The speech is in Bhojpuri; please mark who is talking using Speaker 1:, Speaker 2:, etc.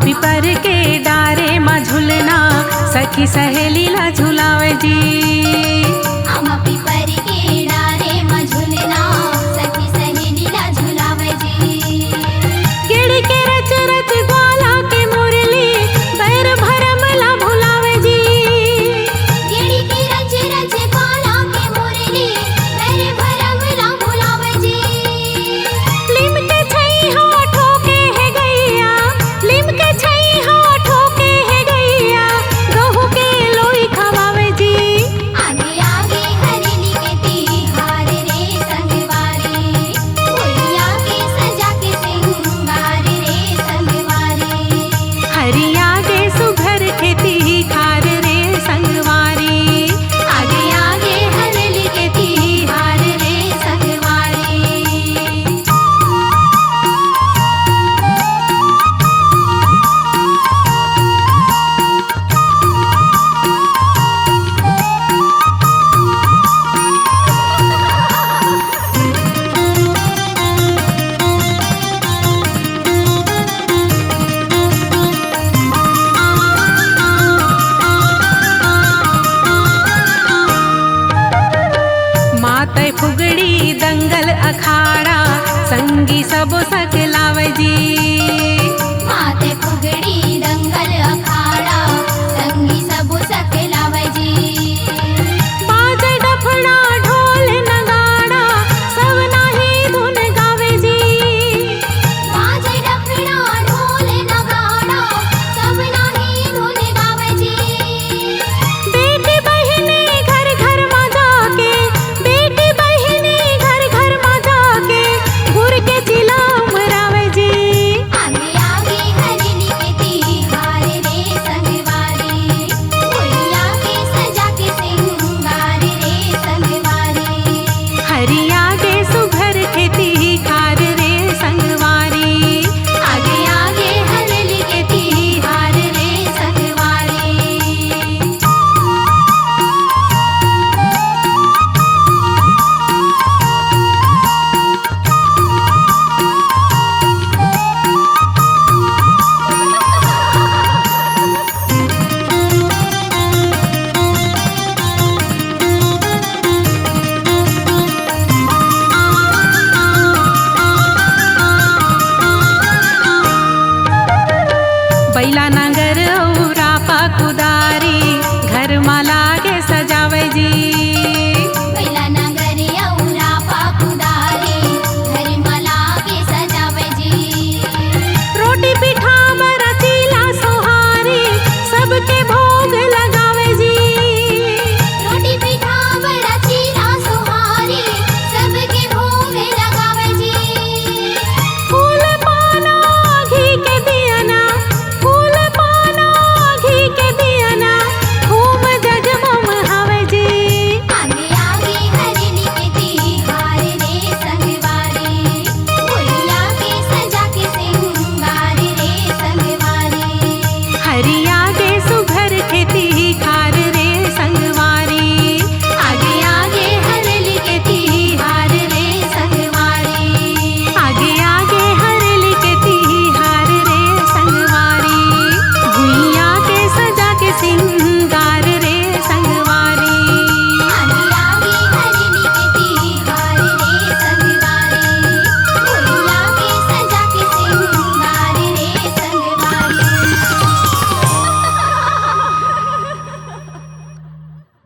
Speaker 1: पिपर के डारे माँ झूलना सखी सहेली ला झुलावे जी।
Speaker 2: आमा पिपर के डारे माँ झूलना सखी सहेली ला झुलावे जी।
Speaker 1: गिड़ के रच रच ग्वाला के मुरली पैर भरम ला भुलावे जी।
Speaker 2: गिड़ी के रच रच ग्वाला के मुरली पैर भरम ला भुलावे जी।
Speaker 1: लिम के छैया ठोके है गैया, लिम के छैया ठोके है गैया, गहू के लोई खवावे जी।
Speaker 2: आगे आगे हरेली के तिहार रे संगवारी, फुलिया के सजा के सिंगार रे संगवारी।
Speaker 1: हरिया के सुघर खेती खार रे संगवारी।
Speaker 2: आगे आगे हरेली के तिहार रे संगवारी।
Speaker 1: मातै फुगड़ी दंगल अखाड़ा संगी सब सकलावे जी।
Speaker 2: माते फुगड़ी दंगल अखाड़ा संगी सब सकलावे जी।
Speaker 1: बाजे डफड़ा ढोल नगाड़ा सब नाही धुन गावे जी।
Speaker 2: बाजे डफड़ा ढोल नगाड़ा सब नाही धुन गावे जी।
Speaker 1: बेटी बहिनी घर घर में जाके, बेटी बहिनी घर घर में जाके गुर के चिला उमरावे जी।
Speaker 2: आगे आगे हरेली के तिहार रे संगवारी, फुलिया के सजा के सिंगार रे संगवारी।
Speaker 1: हरिया के सुघर खेती खार रे संगवारी।
Speaker 2: आगे आगे हरेली के तिहार रे संगवारी।
Speaker 1: बैला ना